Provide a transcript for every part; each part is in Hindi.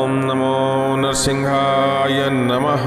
ओम नमो नरसिंहाय नमः।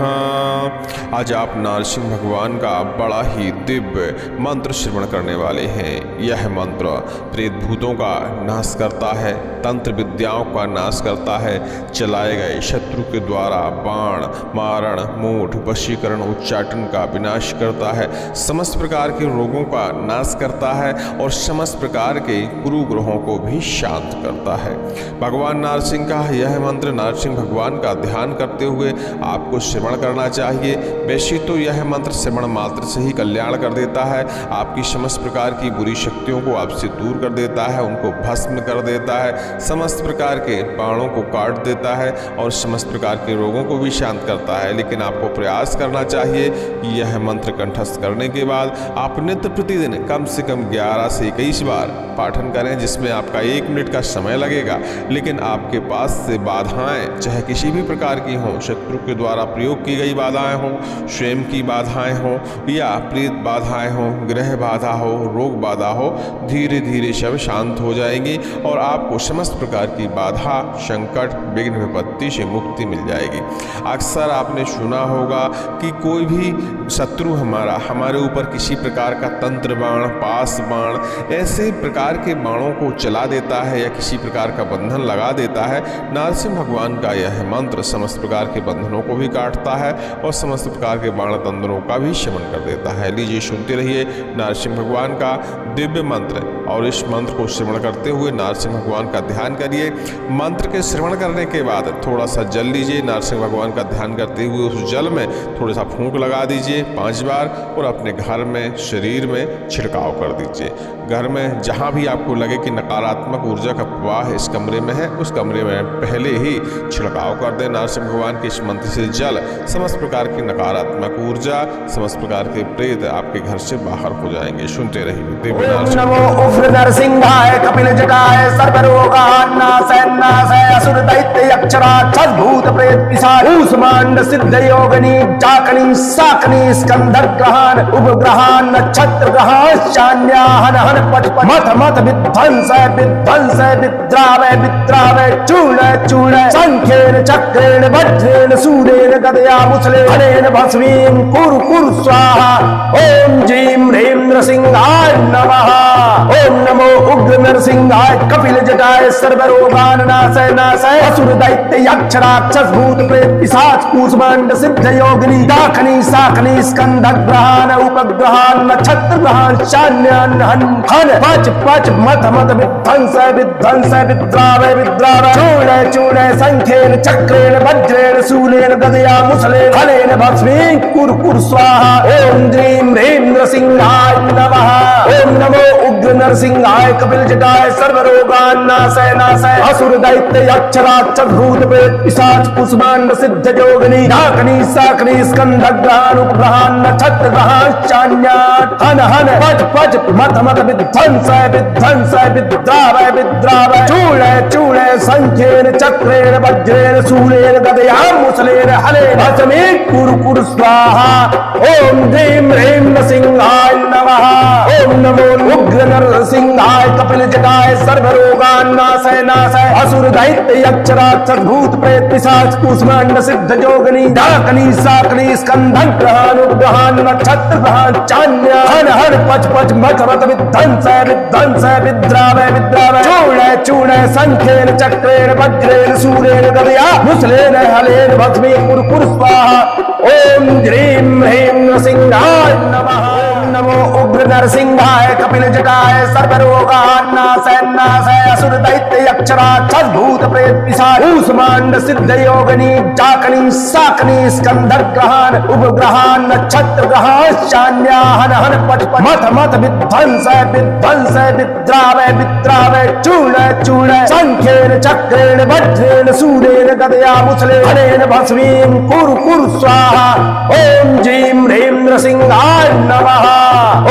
आज आप नरसिंह भगवान का बड़ा ही दिव्य मंत्र श्रवण करने वाले हैं। यह मंत्र प्रेत भूतों का नाश करता है, तंत्र विद्याओं का नाश करता है, चलाए गए शत्रु के द्वारा बाण, मारण, मूठ, वशीकरण, उच्चाटन का विनाश करता है, समस्त प्रकार के रोगों का नाश करता है और समस्त प्रकार के कुरुग्रहों को भी शांत करता है। भगवान नरसिंह का यह मंत्र नरसिंह भगवान का ध्यान करते हुए आपको श्रवण करना चाहिए। वैसे तो यह मंत्र श्रवण मात्र से ही कल्याण कर देता है, आपकी समस्त प्रकार की बुरी शक्तियों को आपसे दूर कर देता है, उनको भस्म कर देता है, समस्त प्रकार के बाणों को काट देता है और समस्त प्रकार के रोगों को भी शांत करता है। लेकिन आपको प्रयास करना चाहिए कि यह मंत्र कंठस्थ करने के बाद आप नित्य प्रतिदिन कम से कम 11 से 21 बार पाठन करें, जिसमें आपका 1 मिनट का समय लगेगा। लेकिन आपके पास से बाधाएं चाहे किसी भी प्रकार की हों, शत्रु के द्वारा प्रयोग की गई बाधाएं हों, स्वयं की बाधाएं हों या प्रेत बाधाएं हों, ग्रह बाधा हो, रोग बाधा हो, धीरे धीरे सब शांत हो जाएंगी और आपको समस्त प्रकार की बाधा, संकट, विघ्न, विपत्ति से मुक्ति मिल जाएगी। अक्सर आपने सुना होगा कि कोई भी शत्रु हमारे ऊपर किसी प्रकार का तंत्र बाण, पास बाण, ऐसे प्रकार के बाणों को चला देता है या किसी प्रकार का बंधन लगा देता है। नरसिंह भगवान का यह मंत्र समस्त प्रकार के बंधनों को भी काटता है और समस्त प्रकार के बाण तंत्रों का भी शमन कर देता है। लीजिए सुनते रहिए नरसिंह भगवान का दिव्य मंत्र और इस मंत्र को श्रवण करते हुए नरसिंह भगवान का ध्यान करिए। मंत्र के श्रवण करने के बाद थोड़ा सा जल लीजिए, नरसिंह भगवान का ध्यान करते हुए उस जल में थोड़ा सा फूंक लगा दीजिए 5 बार और अपने घर में, शरीर में छिड़काव कर दीजिए। घर में जहाँ भी आपको लगे कि नकारात्मक ऊर्जा का प्रवाह इस कमरे में है, उस कमरे में पहले ही छिड़काव कर दें नरसिंह भगवान के इस मंत्र से जल। समस्त प्रकार की नकारात्मक ऊर्जा, समस्त प्रकार के प्रेत आपके घर से बाहर हो जाएंगे। सुनते रहिए। नमो उग्र नरसिंहाय कपिल जटाय सर्वरोगान्नाशय नाशय असुर दैत्य यक्षराक्षस भूत प्रेत पिशाच कूष्मांड सिद्ध योगिनी जाकनी साकनी स्कंधर ग्रहान उपग्रहान नक्षत्र ग्रहान शान्याहन हन पट मथ मथ विध्वंसय विध्वंसय विद्रावय विद्रावय चूर्ण चूर्ण संख्येन चक्रेण वज्रेण सूरेण गदया मुसले हरेण भस्मीं कुरु कुरु स्वाहा। ओम जीं ह्रीं नरसिंहाय नमः। ओम नमो उग्र नरसिंहाय कपिल जटाय सर्वरोगान्नाशय नाशय असुर दैत्य यक्ष राक्षस भूत प्रेत पिशाच कूष्मांड सिद्ध योगिनी दाखनी साखनी स्कंधक ग्रहान उपग्रहान नक्षत्र ग्रहान शान्यान हन पच पच मथ मथ विध्वंसय विध्वंसय विद्रावय विद्रावय चूर्ण चूर्ण संख्येन चक्रेण वज्रेण शूलेन गदया मुसले हलेन भस्मीं कुरु कुरु स्वाहा। ओम ह्रीं ह्रीं नरसिंहाय नमः। ओम नमो उग्र नरसिंहाय कपिल जटाय सर्वरोगान्नाशय नाशय असुर दैत्य यक्ष राक्षस भूत प्रेत पिशाच कूष्मांड सिद्ध योगिनी डाकनी साकनी स्कंधक ग्रहान उपग्रहान नक्षत्र ग्रहान शान्यान हन हन पच पच मथ मथ विध्वंसय विध्वंसय विद्रावय विद्रावय चूर्ण चूर्ण संख्येन चक्रेण वज्रेण शूलेन गदया मुसलेन हलेन भस्मीं कुरु कुरु स्वाहा। ओम ह्रीं ह्रीं नरसिंहाय नमः। ओम नमो उग्र नरसिंहाय कपिल जटाय सर्वरोगान्नाशय नाशय असुर दैत्य यक्ष राक्षस भूत प्रेत पिशाच कूष्मांड सिद्ध योगिनी डाकनी साकनी स्कंधक ग्रहान उपग्रहान नक्षत्र ग्रहान चान्य हन हन पच पच मथ मथ विध्वंसय विध्वंसय विद्रावय विद्रावय चूर्ण चूर्ण संख्येन चक्रेण वज्रेण सूरेण गदया मुसलेन हलेन भस्मीं कुरु कुरु स्वाहा। ओम ह्रीं ह्रीं नरसिंहाय नमः। नमो उग्र नरसिंहाय कपिल जटाय सर्वरोगान्नाशय नाशय असुर दैत्य यक्ष राक्षस भूत प्रेत पिशाच कूष्मांड सिद्ध योगिनी जाकनी साकनी स्कंधक ग्रहान उपग्रहान नक्षत्र ग्रहान शान्याहन हन पट मथ मथ विध्वंसय विध्वंसय विद्रावय विद्रावय चूर्ण चूर्ण संख्येन चक्रेण वज्रेण शूलेन गदया मुसले हलेन भस्मीं कुरु कुरु स्वाहा। ओम जीं ह्रीं नरसिंहाय नमः।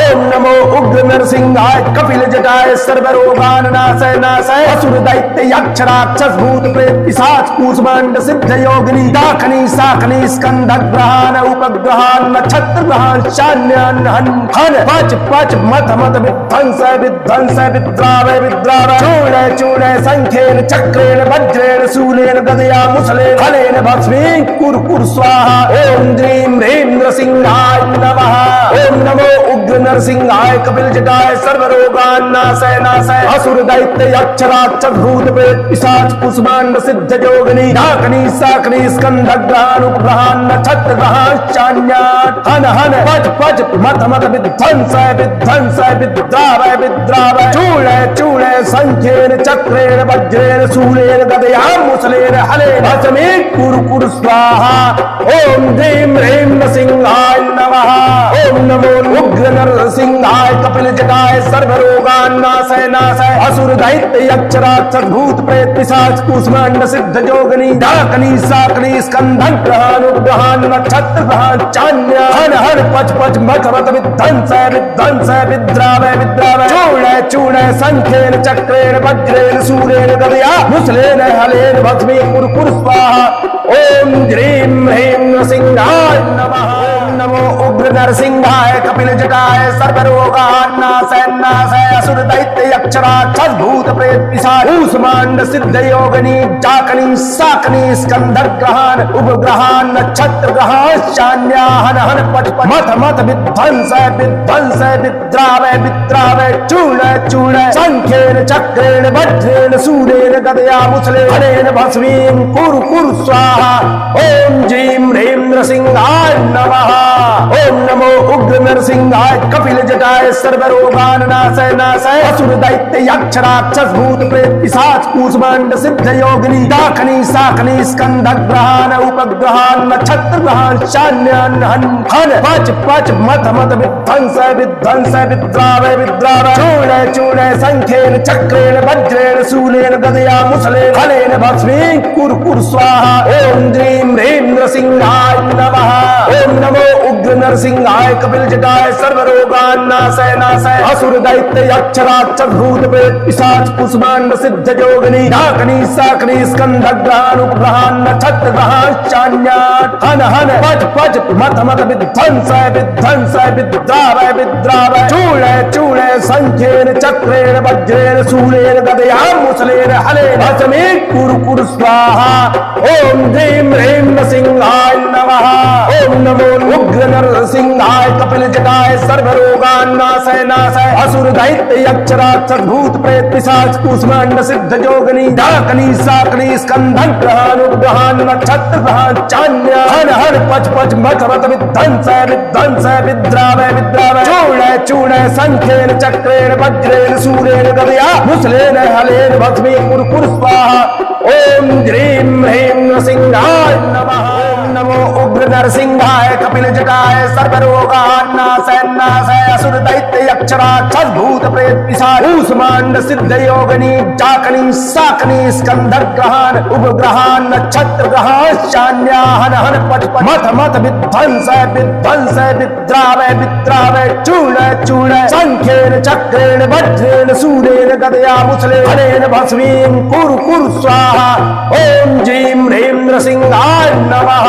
ओम नमो उग्र नरसिंहाय कपिल जटाय सर्वरोगान्नाशय नाशय असुर दैत्य यक्ष राक्षस भूत प्रेत पिशाच कूष्मांड सिद्ध योगिनी दाखनी साखनी स्कंधक ग्रहान उपग्रहान नक्षत्र ग्रहान शान्यान हन पच पच मथ मथ विध्वंसय विध्वंसय विद्रावय विद्रावय चूर्ण चूर्ण संख्येन चक्रेण वज्रेण शूलेन गदया गदया मुसलेन हलेन भस्मी कुरकुर स्वाहा। ओम ह्रीं ह्रीं नृसिंहाय नमः। ओम नमो उग्र नरसिंहाय कपिल जटाय सर्वरोगान्नाशय नाशय असुर दैत्य यक्ष राक्षस भूत प्रेत पिशाच कुष्मांड सिद्ध जोगिनी डाकनी साकनी स्कंध ग्रहण उपग्रहण नक्षत्र ग्रहण चान्याट हन हन पच पच मत मत विध्वंसय विध्वंसय विद्रावय विद्रावय चूर्ण चूर्ण संख्येन चक्रेण वज्रेण शूलेन गदया मुसलेन हलेन भस्मी कुरकुर स्वाहा। ओम ह्रीं ह्रीं नृसिंहाय नमः। ओम नमो उग्र नरसिंहाय कपिल जटाय सर्वरोगान्नाशय नाशय असुर दैत्य यक्ष राक्षस भूत प्रेत पिशाच कुष्मांड सिद्ध जोगिनी डाकनी साकनी स्कंधन ग्रहण उपग्रहण नक्षत्र ग्रहण चान्य हन हन पच पच मत मत विध्वंसय विध्वंसय विद्रावय विद्रावय चूर्ण चूर्ण संख्येन चक्रेण वज्रेण शूलेन गदया मुसलेन हलेन भस्मी कुरकुर स्वाहा। ओम ह्रीं ह्रीं नृसिंहाय नमः। ओम नमो उग्र नरसिंहाय कपिल जटाय सर्वरोगान्नाशय नाशय असुर दैत्य यक्ष राक्षस भूत प्रेत पिशाच कुष्मांड सिद्ध योगिनी डाकनी साकनी स्कंध ग्रहण उपग्रहण नक्षत्र ग्रहण चान्या हन हन पच पच मत मत विध्वंसय विध्वंसय विद्रावय विद्रावय चूर्ण चूर्ण संख्येन चक्रेण वज्रेण शूलेन गदया मुसलेन हलेन भस्मी कुरकुर स्वाहा। ओम ह्रीं ह्रीं नृसिंहाय नमः। ओम नमो उग्र नरसिंहाय कपिल जटाय सर्वरोगान्नाशय नाशय असुर दैत्य यक्ष राक्षस भूत प्रेत पिशाच कुष्मांड सिद्ध योगिनी डाकनी साकनी स्कंध ग्रहण उपग्रहण नक्षत्र ग्रहण चान्यान हन हन पच पच मत मत विध्वंसय विध्वंसय विद्रावय विद्रावय चूर्ण चूर्ण संख्येन चक्रेण वज्रेण शूलेन गदया मुसलेन हलेन भस्मी कुरकुर स्वाहा। ओम ह्रीं ह्रीं नृसिंहाय नमः। ओम नमो उग्र नरसिंहाय कपिल जटाय सर्वरोगान्नाशय नाशय असुर दैत्य यक्ष राक्षस भूत प्रेत पिशाच कुष्मांड सिद्ध जोगिनी डाकनी साकनी स्कंध ग्रहण उपग्रहण नक्षत्र ग्रहण चान्याट हन हन पच पच मत मत विध्वंसय विध्वंसय विद्रावय विद्रावय चूर्ण चूर्ण संख्येन चक्रेण वज्रेण शूलेन गदया मुसलेन हलेन भस्मी कुरकुर स्वाहा। ओम ह्रीं ह्रीं नृसिंहाय नमः। ओम नमो उग्र नरसिंहाय कपिल जटाय सर्वरोगान्नाशय नाशय असुर दैत्य यक्ष राक्षस भूत प्रेत पिशाच कुष्मांड सिद्ध जोगिनी डाकनी साकनी स्कंधन ग्रहण उपग्रहण नक्षत्र ग्रहण चान्य हन हन पच पच मत मत विध्वंसय विध्वंसय विद्रावय विद्रावय चूर्ण चूर्ण संख्येन चक्रेण वज्रेण शूलेन गदया मुसलेन हलेन भस्मी कुरकुर स्वाहा। ओम ह्रीं ह्रीं नृसिंहाय नमः। ओम नमो उग्र नरसिंहाय कपिल जटाय सर्वरोगान्नाशय नाशय असुर दैत्य यक्ष राक्षस भूत प्रेत पिशाच कुष्मांड सिद्ध योगिनी डाकनी साकनी स्कंध ग्रहण उपग्रहण नक्षत्र ग्रहण चान्या हन हन पच पच मत मत विध्वंसय विध्वंसय विद्रावय विद्रावय चूर्ण चूर्ण संख्येन चक्रेण वज्रेण शूलेन गदया मुसलेन हलेन भस्मी कुरकुर स्वाहा। ओम ह्रीं ह्रीं नृसिंहाय नमः।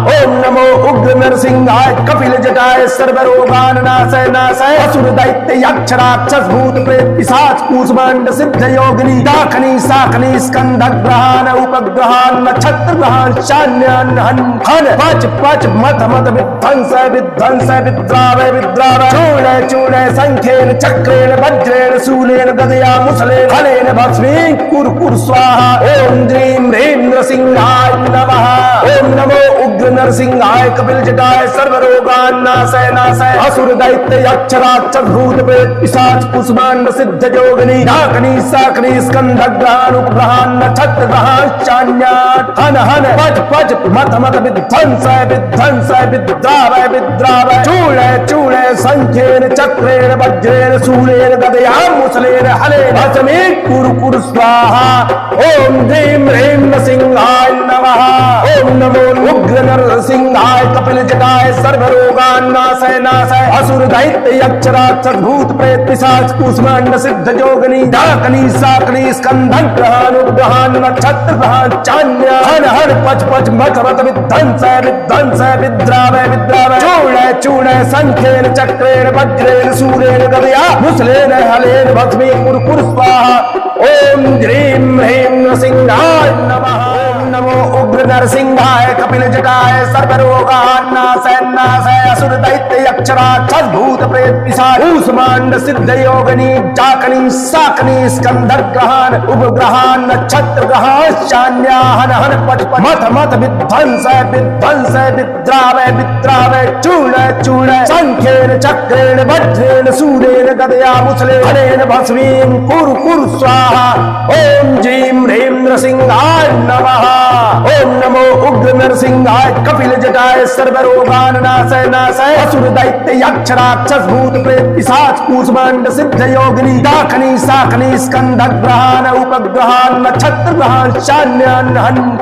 ओम नमो उग्र नरसिंहाय कपिल जटाय सर्वरोगान्नाशय नाशय असुर दैत्य यक्ष राक्षस भूत प्रेत पिशाच कुष्मांड सिद्ध योगिनी डाकनी साकनी स्कंध ग्रहण उपग्रहण नक्षत्र ग्रहण चान्यान हन हन पच पच मत मत विध्वंसय विध्वंसय विद्रावय विद्रावय चूर्ण चूर्ण संख्येन चक्रेण वज्रेण शूलेन गदया मुसलेन हलेन भस्मी कुरकुर स्वाहा। ओम ह्रीं ह्रीं नृसिंहाय नमः। ओम नमो उग्र नरसिंहाय कपिल जटाय सर्वरोगान्नाशय नाशय असुर दैत्य यक्ष राक्षस भूत प्रेत पिशाच कुष्मांड सिद्ध जोगिनी डाकनी साकनी स्कंध ग्रहण उपग्रहण नक्षत्र ग्रहण चान्याट हन हन पच पच मत मत विध्वंसय विध्वंसय विद्रावय विद्रावय चूर्ण चूर्ण संख्येन चक्रेण वज्रेण शूलेन गदया मुसलेन हलेन भस्मी कुरकुर स्वाहा। ओम ह्रीं ह्रीं नृसिंहाय नमः। ओम नमो उग्र नरसिंहाय कपिल जटाय सर्वरोगान्नाशय नाशय असुर दैत्य यक्ष राक्षस भूत प्रेत पिशाच कुष्मांड सिद्ध जोगिनी डाकनी साकनी स्कंधन ग्रहण उपग्रहण नक्षत्र ग्रहण चान्य हन हन पच पच मत मत विध्वंसय विध्वंसय विद्रावय विद्रावय चूर्ण चूर्ण संख्येन चक्रेण वज्रेण शूलेन गदया मुसलेन हलेन भस्मी कुरकुर स्वाहा। ओम ह्रीं ह्रीं नृसिंहाय नमः। ओम नमो नरसिंहाय कपिल जटाय सर्वरोगान्नाशय नाशय असुर दैत्य यक्षराक्षस भूत प्रेत पिशाच कूष्मांड सिद्ध योगिनी जाकनी साकनी स्कंधर ग्रहण उपग्रहण नक्षत्र ग्रहण शान्याहन हन पट मथ मथ विध्वंस विध्वंस विद्रावय विद्रावय चूर्ण चूर्ण संख्येन चक्रेण वज्रेण सूरेण गदया मुसले हरेण भस्मीं कुरु कुरु स्वाहा ओम जीं ह्रीं नृसिंहाय नमः ओम नमो उग्र नरसिंहाय कपिल जटाय सर्वरोगान्नाशय नाशय असुर दैत्य यक्ष राक्षस भूत प्रेत पिशाच कूष्मांड सिद्ध योगिनी दाखनी साखनी स्कंध ग्रहण उपग्रहण नक्षत्र ग्रहण शान्यान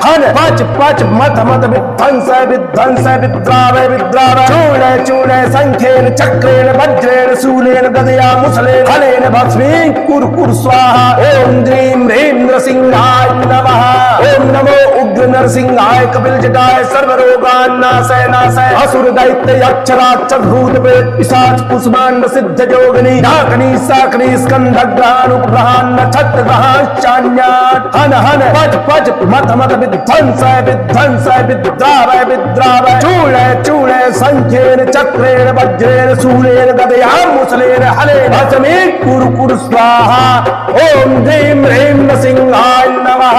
हन पच पच मथ मथ विध्वंस विध्वंस विद्रावय विद्रावय चूर्ण चूर्ण संख्येन चक्रेण वज्रेण शूलेन गदया मुसलेन हलेन भस्मीं कुरु कुरु स्वाहा ओम द्रीं ह्रीं नृसिंहाय नमः ओम नमो उग्र नरसिंहाय कपिल जटाय सर्वरोगान्नाशय नाशय असुर दैत्य यक्ष राक्षस भूत प्रेत पिशाच कूष्मांड सिद्ध योगिनी डाकनी साकनी स्कंध ग्रहण उपग्रहण नक्षत्र ग्रहण चान्याट हन हन पच पच मथ मथ विध्वंस विध्वंस विद्रावय विद्रावय चूर्ण चूर्ण संख्येन चक्रेण वज्रेण शूलेन गदया मुसलेन हलेन भस्मीं कुरु कुरु स्वाहा ओम ह्रीं ह्रीं नरसिंहाय नमः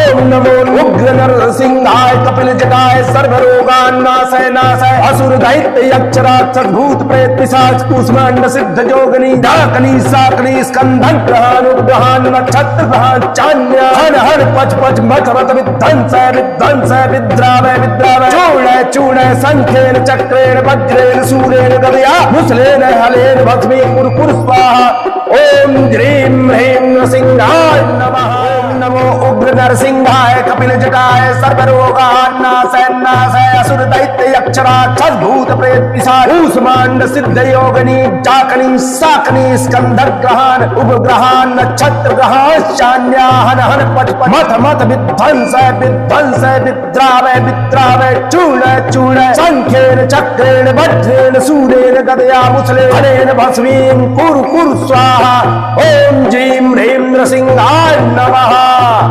ओम नमो उग्र नरसिंहाय कपिल जटाय सर्वरोगान्नाशय नाशय असुर दैत्य यक्ष राक्षस भूत प्रेत पिशाच कूष्मांड सिद्ध योगिनी डाकनी साकनी स्कंधन ग्रहण उपग्रहण नक्षत्र ग्रहण चान्य हन हन पच पच मथ मथ विध्वंस विध्वंस विद्रावय विद्रावय चूर्ण चूर्ण संख्येन चक्रेण वज्रेण सूरेण गदया मुसलेन हलेन भस्मीं कुरु कुरु स्वाहा ओम ह्रीं ह्रीं नरसिंहाय नमः नमो उग्र नरसिंहाय कपिल जटाय सर्वरोगान्नाशय नाशय असुर दैत्य यक्ष राक्षस भूत प्रेत पिशाच कूष्मांड सिद्ध योगिनी जाकनी साकनी स्कंधर ग्रहण उपग्रहण नक्षत्र ग्रहण शान्याहन हन पट मथ मथ विध्वंस विध्वंस विद्रावय विद्रावय चूर्ण चूर्ण संख्येन चक्रेण वज्रेण शूलेन गदया मुसले हलेन भस्मीं कुरु कुरु स्वाहा ओम जीं ह्रीं नरसिंहाय नमः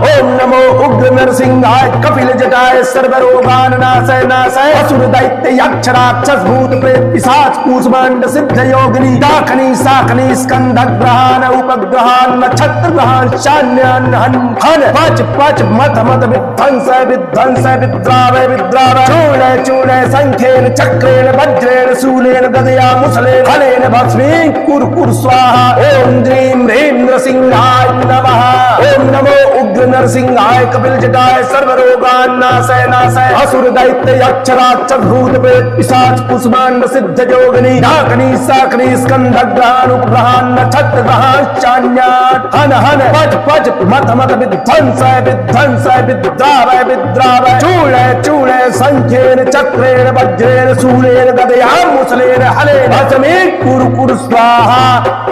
ओम नमो उग्र नरसिंहाय कपिल जटाय सर्वरोगान्नाशय नाशय असुर दैत्य यक्ष राक्षस भूत प्रेत पिशाच कूष्मांड सिद्ध योगिनी डाकनी साकनी स्कंध ग्रहण उपग्रहण नक्षत्र ग्रहण शान्यान हन हन पच पच मथ मथ विध्वंस विध्वंस विद्रावय विद्रावय चूर्ण चूर्ण संख्येन चक्रेण वज्रेण शूलेन गदया मुसलेन हलेन भस्मीं कुरु कुरु स्वाहा ओम ह्रीं ह्रीं नरसिंहाय नमः ओम नमो उग्र नरसिंहाय कपिल जटाय सर्वरोगान्नाशय नाशय असुर दैत्य यक्ष राक्षस भूत प्रेत पिशाच कूष्मांड सिद्ध योगिनी डाकनी साकनी स्कंध ग्रहण उपग्रहण नक्षत्र ग्रहण चान्याट हन हन पच पच मथ मथ विध्वंस विध्वंस विद्रावय विद्रावय चूर्ण चूर्ण संख्येन चक्रेण वज्रेण शूलेन गदया मुसलेन हलेन भस्मीं कुरु कुरु स्वाहा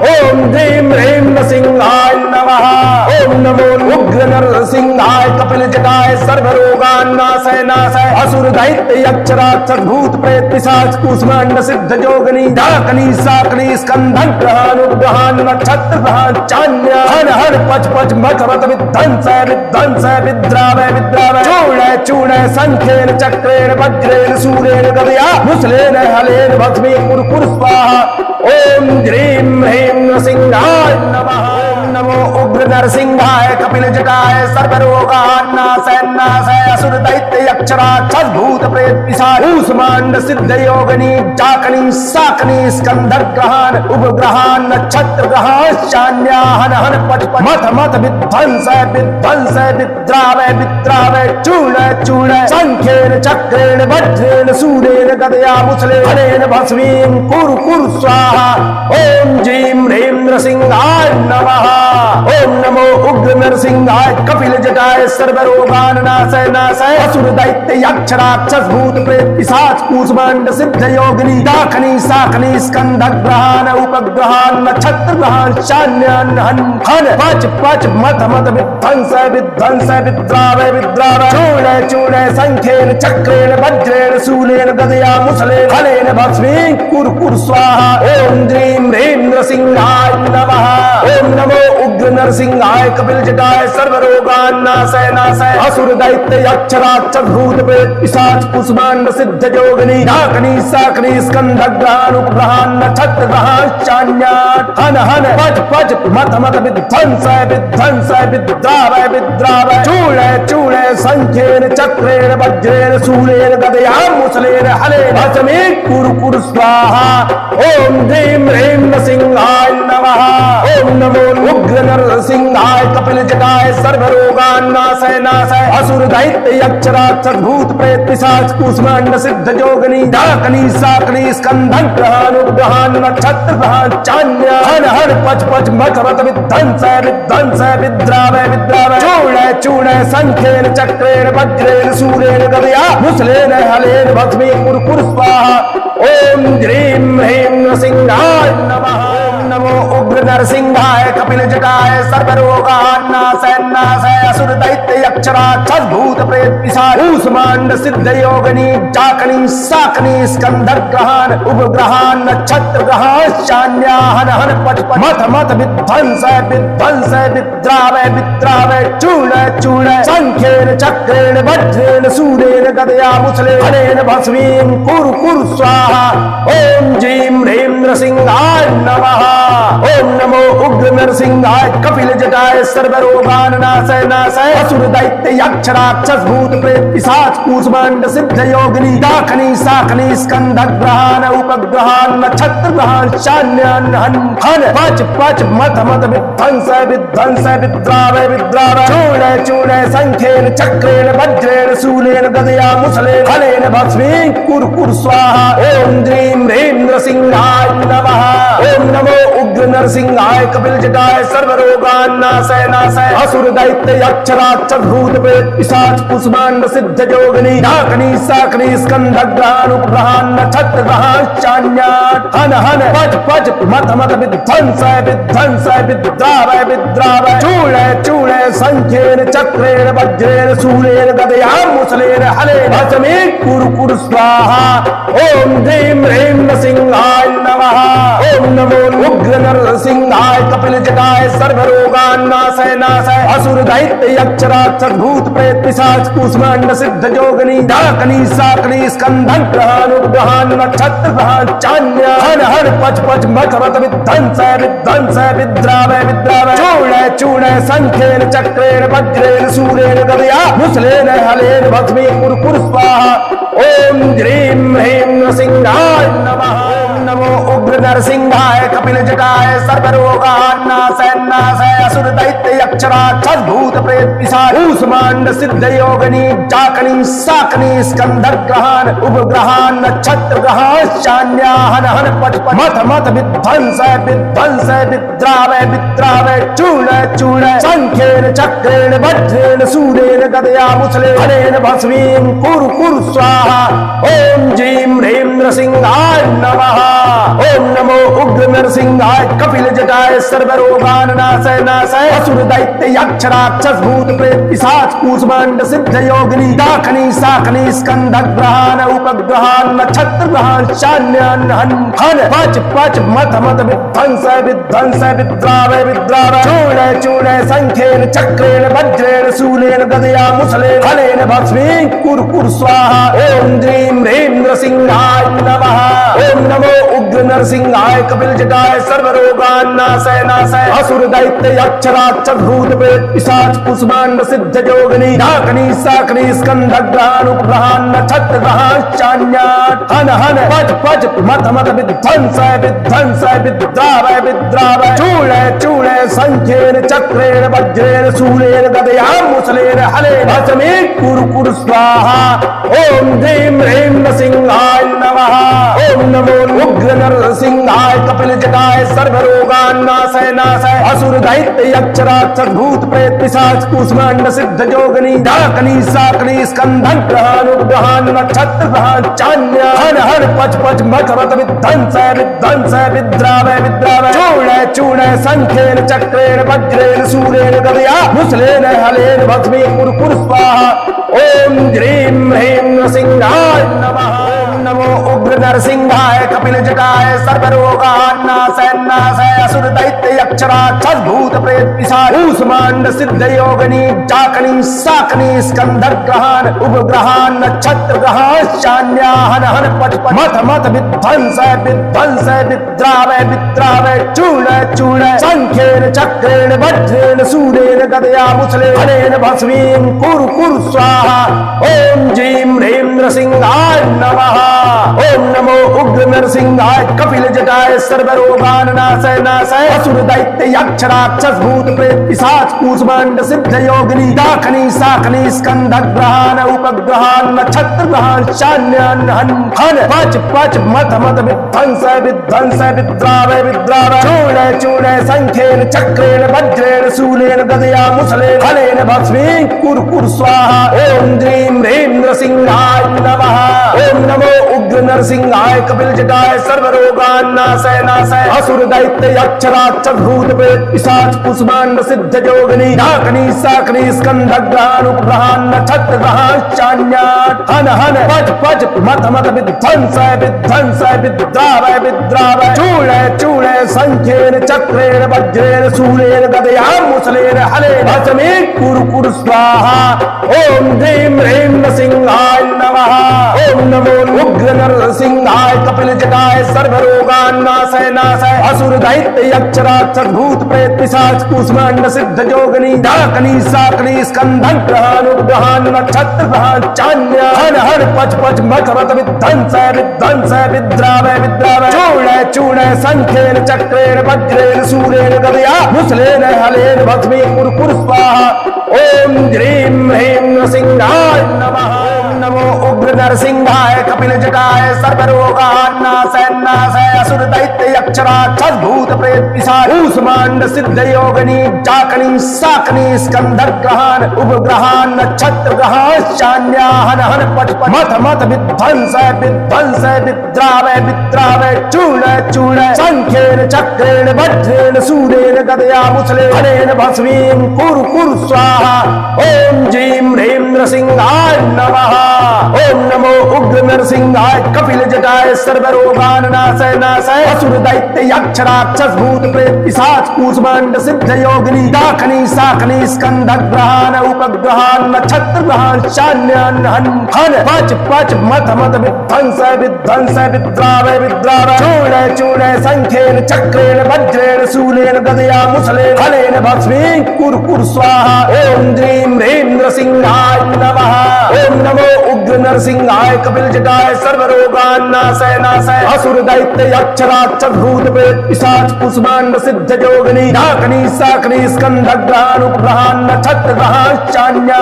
ओम ह्रीं ह्रीं नरसिंहाय नमः ओम नमो उग्र नरसिंहाय कपिल जटाय सर्वरोगान्नाशय नाशय असुर दैत्य यक्ष राक्षस भूत प्रेत पिशाच कूष्मांड सिद्ध योगिनी डाकनी साकनी स्कंधन ग्रहण उपग्रहण नक्षत्र ग्रहण चान्य हन हन पच पच मथ मथ विध्वंस विध्वंस विद्रावय विद्रावय चूर्ण चूर्ण संख्येन चक्रेण वज्रेण शूलेन गदया मुसलेन हलेन भस्मीं कुरु कुरु स्वाहा ओम ह्रीं ह्रीं नरसिंहाय नमः नमो उग्र नरसिंहाय कपिल जटाय सर्वरोगान्नाशय नाशय असुर दैत्य यक्ष राक्षस भूत प्रेत पिशाच कूष्मांड सिद्ध योगिनी जाकनी साकनी स्कंधर ग्रहण उपग्रहण नक्षत्र ग्रहण शान्याहन हन पच मथ मथ विध्वंस विध्वंस विद्रावय विद्रावय चूर्ण चूर्ण संख्येन चक्रेण वज्रेण शूलेन गदया मुसलेन हलेन भस्मीं कुरु कुरु स्वाहा ओम जीं ह्रीं नरसिंहाय नमः ओम नमो उग्र नरसिंहाय कपिल जटाय सर्वरोगान्नाशय नाशय असुर दैत्य यक्ष राक्षस भूत प्रेत पिशाच कूष्मांड सिद्ध योगिनी डाकनी साकनी स्कंध ग्रहण उपग्रहण नक्षत्र ग्रहण शान्यान हन पच पच मथ मथ विध्वंस विध्वंस विद्रावय विद्रावय चूर्ण चूर्ण शंखेन चक्रेण वज्रेण शूलेन गदया मुसलेन हलेन भस्मीं कुरु कुरु स्वाहा। ओम ह्रीं ह्रीं नृसिंहाय नमः। ओम नमो उग्र नरसिंहाय कपिल जटाय सर्वरोगान्नाशय नाशय असुर दैत्य यक्ष राक्षस भूत प्रेत पिशाच कुष्मांड सिद्ध जोगिनी डाकिनी शाकिनी स्कंदग्रहान उपग्रहान नक्षत्र ग्रहान चान्यात हन हन पच पच मत मत विध्वंसय विध्वंसय विद्रावय विद्रावय चूर्ण चूर्ण शंखेन चक्रेण वज्रेण शूलेन गदया मुसलेन हलेन भस्मीं कुरु कुरु स्वाहा। ओम ह्रीं ह्रीं नृसिंहाय नमः। ओम नमो उग्र नरसिंहाय कपिल जटाय सर्वरोगान्नाशय नाशय असुर दैत्य यक्ष राक्षस भूत प्रेत पिशाच कुष्मांड सिद्ध जोगिनी डाकिनी शाकिनी स्कंदग्रहान उपग्रहान नक्षत्र ग्रहान चान्य हन हन पच पच मत मत विध्वंसय विध्वंसय विद्रावय विद्रावय चूर्ण चूर्ण शंखेन चक्रेण वज्रेण शूलेन गदया मुसलेन हलेन भस्मीं कुरु कुरु स्वाहा। ओम ह्रीं ह्रीं नृसिंहाय नमः। ओम नमो उग्र नरसिंहाय कपिल जटाय सर्वरोगान्नाशय नाशय असुर दैत्य यक्ष राक्षस भूत प्रेत पिशाच कुष्मांड सिद्ध योगिनी डाकिनी शाकिनी स्कंदग्रहान उपग्रहान नक्षत्र ग्रहान चान्या हन हन पच पच मत मत विध्वंसय विध्वंसय विद्रावय विद्रावय चूर्ण चूर्ण शंखेन चक्रेण वज्रेण शूलेन गदया मुसलेन हलेन भस्मीं कुरु कुरु स्वाहा। ओम ह्रीं ह्रीं नृसिंहाय नमः। ओम नमो उग्र नरसिंहाय कपिल जटाय सर्वरोगान्नाशय नाशय असुर दैत्य यक्ष राक्षस भूत प्रेत पिशाच कुष्मांड सिद्ध योगिनी डाकिनी शाकिनी स्कंदग्रहान उपग्रहान नक्षत्र ग्रहान चान्यान हन हन पच पच मत मत विध्वंसय विध्वंसय विद्रावय विद्रावय चूर्ण चूर्ण शंखेन चक्रेण वज्रेण शूलेन गदया मुसलेन हलेन भस्मीं कुरु कुरु स्वाहा। ओम ह्रीं ह्रीं नृसिंहाय नमः। ओम नमो उग्र नरसिंहाय कपिल जटाय सर्वरोगान्नाशय नाशय असुर दैत्य यक्ष राक्षस भूत प्रेत पिशाच कुष्मांड सिद्ध जोगिनी डाकिनी शाकिनी स्कंदग्रहान उपग्रहान नक्षत्र ग्रहान चान्यात हन हन पच पच मत मत विध्वंसय विध्वंसय विद्रावय विद्रावय चूर्ण चूर्ण शंखेन चक्रेण वज्रेण शूलेन गदया मुसलेन हलेन भस्मीं कुरु कुरु स्वाहा। ओम ह्रीं ह्रीं नृसिंहाय नमः। ओम नमो उग्र नरसिंहाय कपिल जटाय सर्वरोगान्नाशय नाशय असुर दैत्य यक्ष राक्षस भूत प्रेत पिशाच कुष्मांड सिद्ध जोगिनी डाकिनी शाकिनी स्कंदग्रहान उपग्रहान नक्षत्र ग्रहान चान्य हन हन पच पच मत मत विध्वंसय विध्वंसय विद्रावय विद्रावय चूर्ण चूर्ण शंखेन चक्रेण वज्रेण शूलेन गदया मुसलेन हलेन भस्मीं कुरु कुरु स्वाहा। ओम ह्रीं ह्रीं नृसिंहाय नमः। ओम नमो उग्र नरसिंहाय कपिल जटाय सर्वरोगान्नाशय नाशय असुर दैत्य यक्ष राक्षस भूत प्रेत पिशाच कुष्मांड सिद्ध योगिनी डाकिनी शाकिनी स्कंदग्रहान उपग्रहान नक्षत्र ग्रहान चान्या हन हन पच पच मत मत विध्वंसय विध्वंसय विद्रावय विद्रावय चूर्ण चूर्ण शंखेन चक्रेण वज्रेण शूलेन गदया मुसलेन हलेन भस्मीं कुरु कुरु स्वाहा। ओम ह्रीं ह्रीं नृसिंहाय नमः। ओम नमो उग्र नरसिंहाय कपिल जटाय सर्वरोगान्नाशय नाशय असुर दैत्य यक्ष राक्षस भूत प्रेत पिशाच कुष्मांड सिद्ध योगिनी डाकिनी शाकिनी स्कंदग्रहान उपग्रहान नक्षत्र ग्रहान चान्यान हन हन पच पच मत मत विध्वंसय विध्वंसय विद्रावय विद्रावय चूर्ण चूर्ण शंखेन चक्रेण वज्रेण शूलेन गदया मुसलेन हलेन भस्मीं कुरु कुरु स्वाहा। ओम ह्रीं ह्रीं नृसिंहाय नमः। ओम नमो उग्र नरसिंहाय कपिल जटाय सर्वरोगान्नाशय नाशय असुर दैत्य यक्ष राक्षस भूत प्रेत पिशाच कुष्मांड सिद्ध जोगिनी डाकिनी शाकिनी स्कंदग्रहान उपग्रहान नक्षत्र ग्रहान चान्यात हन हन पच पच मत मत विध्वंसय विध्वंसय विद्रावय विद्रावय चूर्ण चूर्ण शंखेन चक्रेण वज्रेण शूलेन गदया मुसलेन हलेन भस्मीं कुरु कुरु स्वाहा। ओम ह्रीं ह्रीं नृसिंहाय नमः। ओम नमो उग्र उग्र नरसिंहाय कपिल जटाय सर्वरोगान्नाशय नाशय असुर दैत्य यक्ष राक्षस भूत प्रेत पिशाच कूष्मांड सिद्ध जोगिनी डाकनी साकनी स्कंधन ग्रहण उपग्रहण नक्षत्र ग्रहण चान्य हन हन पच पच मथ मथ विध्वंसय विध्वंसय विद्रावय विद्रावय चूर्ण चूर्ण संख्येन चक्रेण वज्रेण सूरेण गदया मुसलेन हलेन भस्मी कुरकुर स्वाहा ओम ह्रीं ह्रीं नरसिंहाय नमः नमो उग्र नरसिंहाय कपिल जटाय सर्वरोगान्नाशय नाशय असुर दैत्य यक्ष राक्षस भूत प्रेत पिशाच कूष्मांड सिद्ध योगिनी जाकनी साकनी स्कंधर ग्रहण उपग्रहण नक्षत्र ग्रहण चान्या हन हन पच पच मथ मथ विध्वंसय विध्वंसय विद्रावय विद्रावय चूर्ण चूर्ण संख्येन चक्रेण वज्रेण सूरेण गदया मुसलेन हलेन भस्मीं कुरु कुरु स्वाहा ओम ह्रीं ह्रीं नरसिंहाय नमः ओम नमो उग्र नरसिंहाय कपिल जटाय सर्वरोगान्नाशय नाशय असुर दैत्य यक्ष राक्षस भूत प्रेत पिशाच कूष्मांड सिद्ध योगिनी डाकनी साकनी स्कंधर ग्रहण उपग्रहण नक्षत्र ग्रहण चान्यन हन हन पच पच मथ मथ विध्वंसय विध्वंसय विद्रावय विद्रावय चूर्ण चूर्ण संख्येन चक्रेण वज्रेण सूलेन गदया मुसलेन हलेन भस्मीं कुरु कुरु स्वाहा ओम ह्रीं ह्रीं नरसिंहाय नमः ओम नमो उग्र नरसिंहाय कपिल जटाय सर्वरोगान्नाशय नाशय असुर दैत्य यक्ष राक्षस भूत प्रेत पिशाच कूष्मांड सिद्ध जोगिनी डाकनी साकनी स्कंधर ग्रहण उपग्रहण नक्षत्र ग्रहण चान्य हन हन पच पच मथ मथ विध्वंसय विध्वंसय विद्रावय विद्रावय चूर्ण चूर्ण संख्येन चक्रेण वज्रेण सूलेन गदया मुसलेन हलेन भस्मीं कुरु कुरु स्वाहा ओम ह्रीं ह्रीं नरसिंहाय नमः ओम नमो उग्र नरसिंहाय कपिल जटाय सर्वरोगान्नाशय नाशय असुर दैत्य यक्ष राक्षस भूत प्रेत पिशाच कूष्मांड सिद्ध जोगिनी डाकनी साकनी स्कंधन ग्रहण उपग्रहण नक्षत्र ग्रहण चान्य हन हन पच पच मथ मथ विध्वंसय विध्वंसय विद्रावय विद्रावय चूर्ण चूर्ण संख्येन चक्रेण वज्रेण सूरेण गदया मुसलेन हलेन भस्मीं कुरु कुरु स्वाहा ओम ह्रीं ह्रीं नरसिंहाय नमः नमो उग्र नरसिंहाय कपिल जटाय सर्वरोगान्नाशय नाशय असुर दैत्य यक्ष राक्षस भूत प्रेत पिशाच कूष्मांड सिद्ध योगिनी जाकनी साकनी स्कंधर ग्रहण उपग्रहण नक्षत्र ग्रहण चान्या हन हन पच पच मथ मथ विध्वंसय विध्वंसय विद्रावय विद्रावय चूर्ण चूर्ण संख्येन चक्रेण वज्रेण सूरेण गदया मुसलेन हलेन भस्मीं कुरु कुरु स्वाहा ओम ह्रीं ह्रीं नरसिंहाय नमः ओम नमो उग्र नरसिंहाय कपिल जटाय सर्वरोगान्नाशय नाशय असुर दैत्य यक्ष राक्षस भूत प्रेत पिशाच कूष्मांड सिद्ध योगिनी डाकनी साकनी स्कंधर ग्रहण उपग्रहण नक्षत्र ग्रहण चान्यन हन हन पच पच मथ मथ विध्वंसय विध्वंसय विद्रावय विद्रावय चूर्ण चूर्ण संख्येन चक्रेण वज्रेण सूलेन गदया मुसलेन हलेन भस्मीं कुरु कुरु स्वाहा ओम ह्रीं ह्रीं नरसिंहाय नमः ओम नमो उग्र नरसिंहाय कपिल जटाय सर्वरोगान्नाशय नाशय असुर दैत्य यक्ष राक्षस भूत प्रेत पिशाच कूष्मांड सिद्ध जोगिनी डाकनी साकनी स्कंधर ग्रहण उपग्रहण नक्षत्र ग्रहण चान्य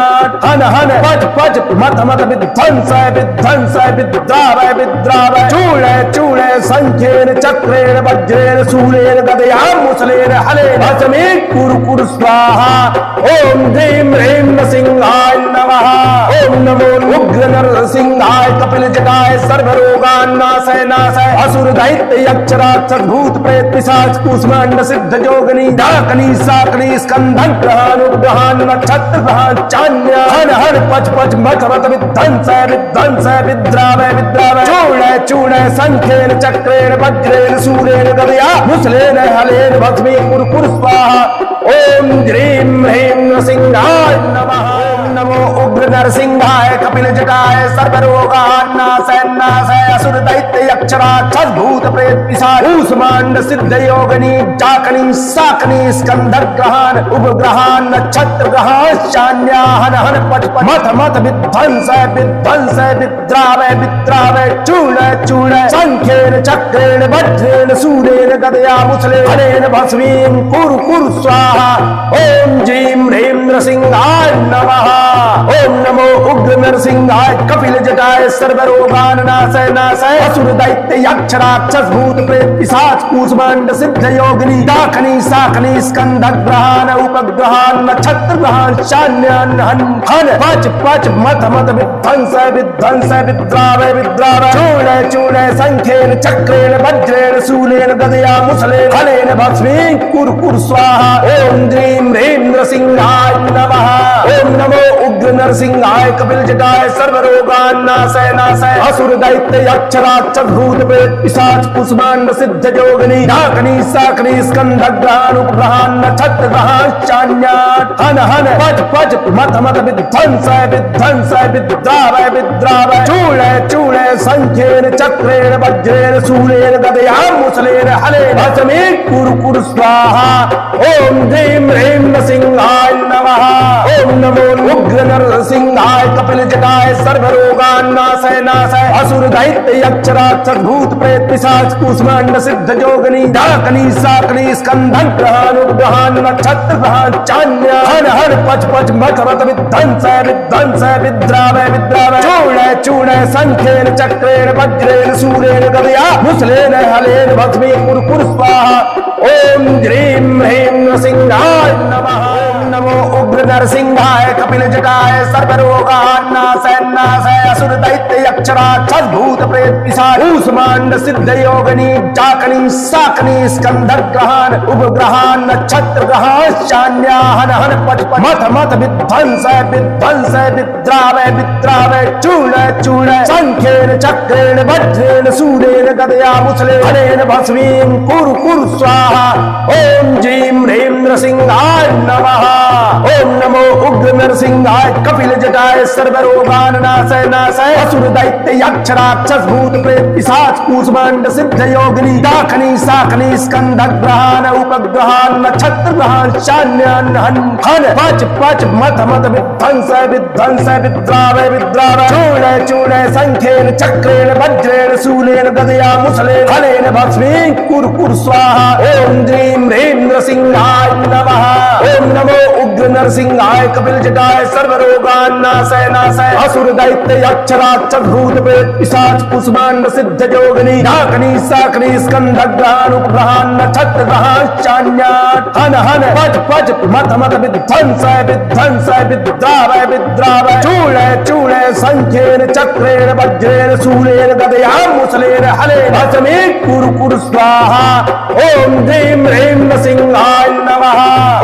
हन हन पच पच मथ मथ विध्वंसय विध्वंसय विद्रावय विद्रावय चूर्ण चूर्ण संख्येन चक्रेण वज्रेण सूलेन गदया मुसलेन हलेन भस्मीं कुरु कुरु स्वाहा ओम ह्रीं ह्रीं नरसिंहाय नमः ओम नमो उग्र नरसिंहाय कपिल जटाय सर्वरोगान्नाशय नाशय असुर दैत्य यक्ष राक्षस भूत प्रेत पिशाच कूष्मांड सिद्ध जोगिनी डाकनी साकनी स्कंधर ग्रहण उपग्रहण नक्षत्र ग्रहण चान्य हन हन पच पच मथ मथ विध्वंसय विध्वंसय विद्रावय विद्रावय चूर्ण चूर्ण संख्येन चक्रेण वज्रेण सूरेण गदया मुसलेन हलेन भस्मीं कुरु कुरु स्वाहा ओम ह्रीं ह्रीं नरसिंहाय नमः नमो उग्र नरसिंहाय कपिल जटाय सर्वरोगान्नाशय नाशय असुर दैत्य यक्ष राक्षस भूत प्रेत पिशाच कूष्मांड सिद्ध योगिनी डाकनी साकनी स्कंधर ग्रहण उपग्रहण नक्षत्र ग्रहण चान्या हन हन पच पच मथ मथ विध्वंसय विध्वंसय विद्रावय विद्रावय चूर्ण चूर्ण संख्येन चक्रेण वज्रेण सूरेण गदया मुसलेन हलेन भस्मीं कुरु कुरु स्वाहा ओम ह्रीं ह्रीं नरसिंहाय नमः ओम नमो उग्र नरसिंहाय कपिल जटाय सर्वरोगान नाशय नाशय असुर दैत्य यक्ष राक्षस भूत प्रेत पिशाच कूष्मांड सिद्ध योगिनी दाखनी साखनी स्कंद ग्रहान उपग्रहान नक्षत्र ग्रहान शान्यान हन हन पच पच मत मत विध्वंस विध्वंस विद्रावय विद्रावय चूर्ण चूर्ण संख्येन चक्रेण वज्रेण शूलेन गदया मुसलेन हलेन भस्मीं कुर कुर स्वाहा ओम ह्रीं ह्रीं नरसिंहाय नमः ओम नमो उग्र नरसिंहाय कपिल जटाय सर्वरोगान नाशय नाशय असुर दैत्य यक्ष राक्षस भूत प्रेत पिशाच कुष्मांड सिद्ध योगिनी डाकनी साकनी स्कंद ग्रहान उपग्रहान नक्षत्र ग्रहान चान्याट हन हन पच पच मत मत विध्वंस विध्वंस विद्रावय विद्रावय चूर्ण चूर्ण संख्येन चक्रेण वज्रेण शूलेन गदया मुसलेन हलेन भस्मीं कुरु कुरु स्वाहा ओम ह्रीं ह्रीं नरसिंहाय नमः ओम नमो उग्र नरसिंहाय कपिल जटाय सर्वरोगान नाशय नाशय असुर दैत्य यक्ष राक्षस भूत प्रेत पिशाच कूष्मांड सिद्ध योगिनी डाकनी साकनी स्कंदन ग्रहान उपग्रहान नक्षत्र ग्रहान चान्य हन हन पच पच मत मत विध्वंस विध्वंस विद्रावय विद्रावय चूर्ण चूर्ण संख्येन चक्रेण वज्रेण शूलेन गदया मुसलेन हलेन भस्मीं कुरु कुरु स्वाहा ओम ह्रीं ह्रीं नरसिंहाय नमः ओम नमो उग्र नरसिंहाय कपिल जटाय सर्वरोगान नाशय नाशय असुर दैत्य यक्ष राक्षस भूत प्रेत पिशाच कूष्मांड सिद्ध योगिनी डाकनी साकनी स्कंद ग्रहान उपग्रहान नक्षत्र ग्रहान शान्या हन हन पच पच मत मत विध्वंस विध्वंस विद्रावय विद्रावय चूर्ण चूर्ण संख्येन चक्रेण वज्रेण शूलेन गदया मुसलेन हलेन भस्मीं कुरु कुरु स्वाहा ओम ह्रीं ह्रीं नरसिंहाय नमः ओम नमो उग्र नरसिंहाय कपिल जटाय सर्वरोगान नाशय नाशय असुर दैत्य यक्ष राक्षस भूत प्रेत पिशाच कूष्मांड सिद्ध योगिनी डाकनी साकनी स्कंद ग्रहान उपग्रहान नक्षत्र ग्रहान शान्यान हन हन पच पच मत मत विध्वंस विध्वंस विद्रावय विद्रावय चूर्ण चूर्ण संख्येन चक्रेण वज्रेण शूलेन गदया मुसलेन हलेन भस्मीं कुरु कुरु स्वाहा ओम ह्रीं ह्रीं नरसिंहाय नमः ओम नमो उग्र नरसिंहाय कपिल जटाय सर्वरोगान नाशय नाशय असुर दैत्य यक्ष राक्षस भूत प्रेत पिशाच कूष्मांड सिद्ध योगिनी डाकनी साकनी स्कंद ग्रहान उपग्रहान नक्षत्र ग्रहान चान्याट हन हन पच पच मत मत विध्वंस विध्वंस विद्रावय विद्रावय चूर्ण चूर्ण संख्येन चक्रेण वज्रेण शूलेन गदया मुसलेन हलेन भस्मीं कुरु कुरु स्वाहा ओम ह्रीं ह्रीं नरसिंहाय नमः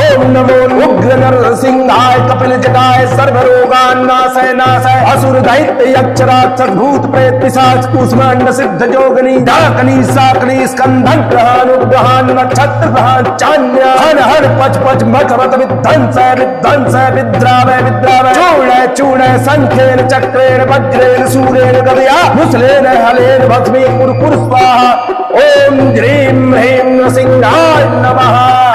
ओम नमो उग्र नरसिंहाय कपिल जटाय सर्वरोगान नाशय नाशय असुर दैत्य यक्ष राक्षस भूत प्रेत पिशाच कूष्मांड सिद्ध योगिनी डाकनी साकनी स्कंदन ग्रहान उपग्रहान नक्षत्र ग्रहान चान्य हन हन पच पच मत मत विध्वंस विध्वंस विद्रावय विद्रावय चूर्ण चूर्ण संख्येन चक्रेण वज्रेण शूलेन गदया मुसलेन हलेन भस्मीं कुरु कुरु स्वाहा ओम ह्रीं ह्रीं नरसिंहाय नमः